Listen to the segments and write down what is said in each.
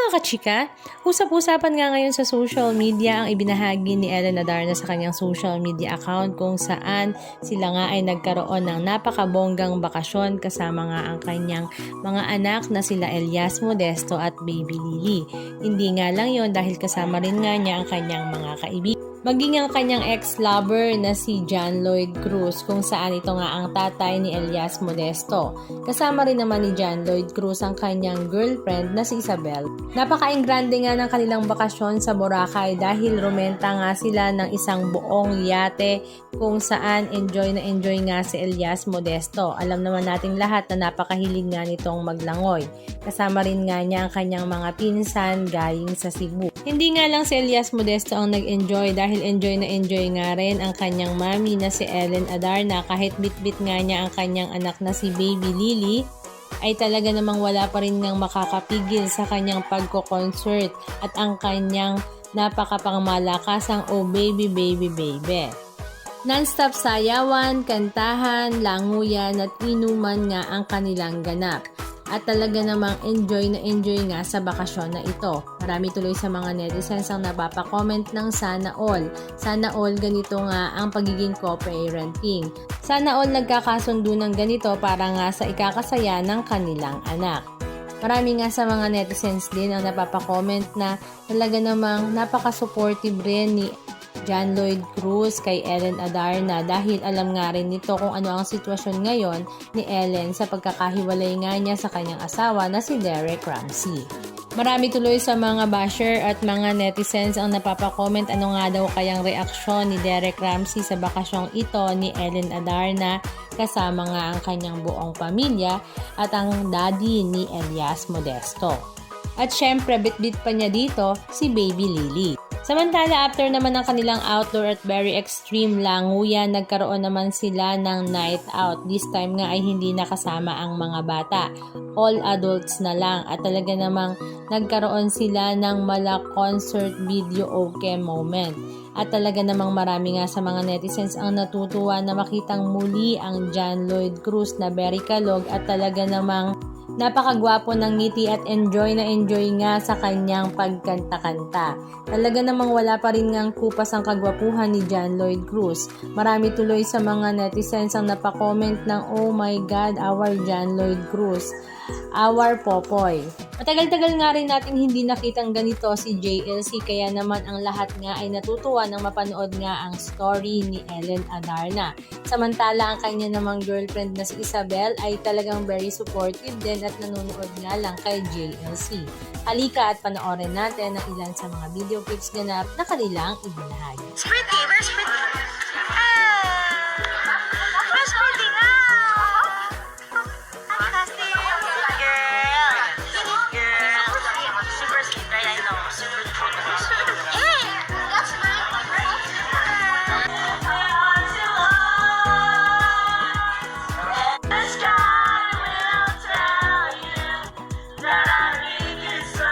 mga kachika, usap-usapan nga ngayon sa social media ang ibinahagi ni Ellen Adarna sa kanyang social media account kung saan sila nga ay nagkaroon ng napakabonggang bakasyon kasama nga ang kanyang mga anak na sila Elias Modesto at Baby Lily. Hindi nga lang yon dahil kasama rin nga niya ang kanyang mga kaibigan. Maging ang kanyang ex-lover na si John Lloyd Cruz kung saan ito nga ang tatay ni Elias Modesto. Kasama rin naman ni John Lloyd Cruz ang kanyang girlfriend na si Isabel. Napaka-ingrande nga ng kanilang bakasyon sa Boracay dahil rumenta nga sila ng isang buong yate kung saan enjoy na enjoy nga si Elias Modesto. Alam naman nating lahat na napakahilig nga nitong maglangoy. Kasama rin nga niya ang kanyang mga pinsan galing sa Cebu. Hindi nga lang si Elias Modesto ang nag-enjoy dahil enjoy na enjoy nga rin ang kanyang mami na si Ellen Adarna kahit bit-bit nga niya ang kanyang anak na si Baby Lily ay talaga namang wala pa rin niyang makakapigil sa kanyang pagko-concert at ang kanyang napakapangmalakasang oh baby baby baby. Non-stop sayawan, kantahan, languyan at inuman nga ang kanilang ganap. At talaga namang enjoy na enjoy nga sa bakasyon na ito. Marami tuloy sa mga netizens ang napapakomment ng sana all. Sana all ganito nga ang pagiging co-parenting. Sana all nagkakasundo ng ganito para nga sa ikakasaya ng kanilang anak. Marami nga sa mga netizens din ang napapakomment na talaga namang napaka-supportive rin ni John Lloyd Cruz kay Ellen Adarna dahil alam nga rin nito kung ano ang sitwasyon ngayon ni Ellen sa pagkakahiwalay nga niya sa kanyang asawa na si Derek Ramsey. Marami tuloy sa mga basher at mga netizens ang napapakomment ano nga daw kayang reaksyon ni Derek Ramsey sa bakasyong ito ni Ellen Adarna kasama nga ang kanyang buong pamilya at ang daddy ni Elias Modesto. At syempre bit-bit pa niya dito si Baby Lily. Samantala, after naman ng kanilang outdoor at very extreme languyan, nagkaroon naman sila ng night out. This time nga ay hindi nakasama ang mga bata. All adults na lang at talaga namang nagkaroon sila ng mala concert video okay moment. At talaga namang marami nga sa mga netizens ang natutuwa na makitang muli ang John Lloyd Cruz na very kalog at talaga namang napakagwapo ng ngiti at enjoy na enjoy nga sa kanyang pagkanta-kanta. Talaga namang wala pa rin ngang kupas ang kagwapuhan ni John Lloyd Cruz. Marami tuloy sa mga netizens ang napakomment ng oh my God, our John Lloyd Cruz, our Popoy. Matagal-tagal nga rin natin hindi nakitang ganito si JLC kaya naman ang lahat nga ay natutuwa nang mapanood nga ang story ni Ellen Adarna. Samantala ang kanya namang girlfriend na si Isabel ay talagang very supportive din at nanonood nga lang kay JLC. Halika at panoorin natin ang ilan sa mga video clips ganap na kanilang ibinahagi. Pretty, where's pretty? Where's pretty nga? Kasi girl, super sweet, right? I know, super sweet. Hey! Let's try without telling you that I need you so.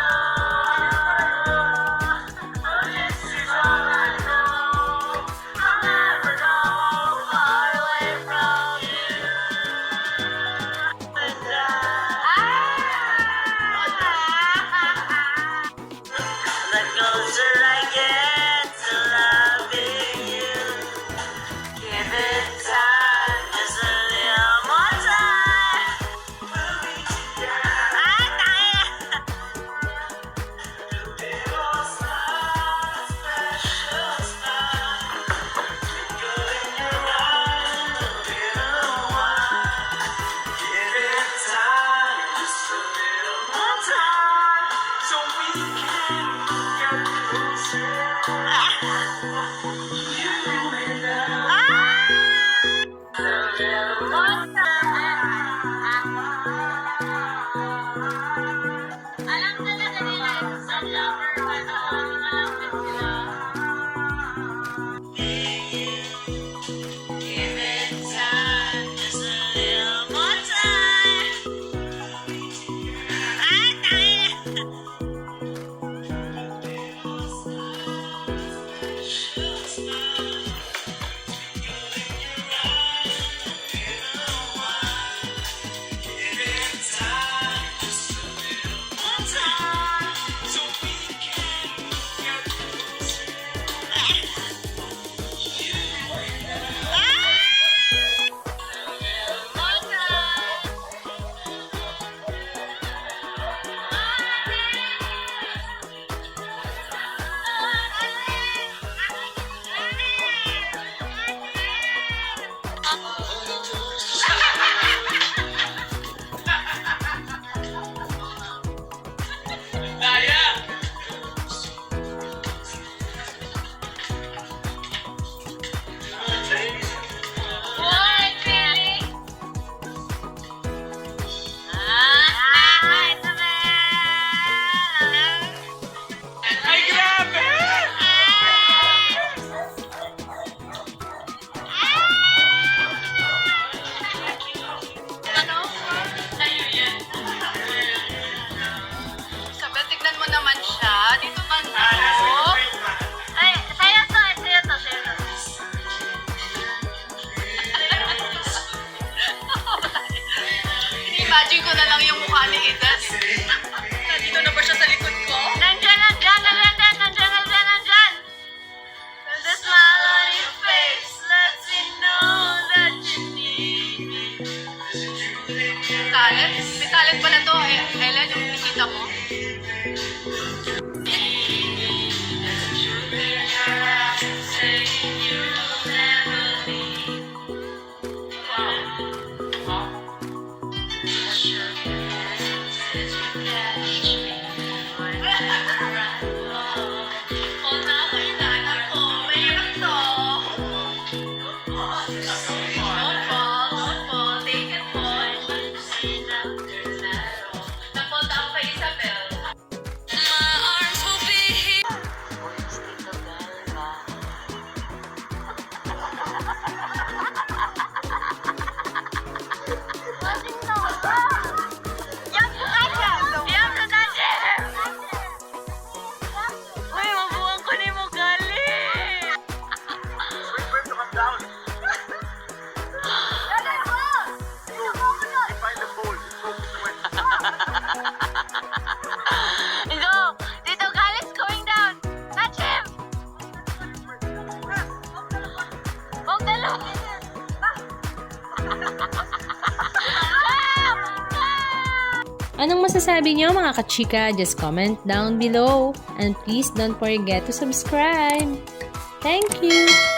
Oh, this is all I know. Nandito na lang yung mukha ni Eden. Nandito na ba siya sa likod ko? Nandyan, nandyan, nandyan, nandyan, nandyan, nandyan. The smile on your face lets me know that you need me. Talent? May talent pala to, Ellen, yung bisita mo. Anong masasabi niyo mga kachika? Just comment down below. And please don't forget to subscribe. Thank you!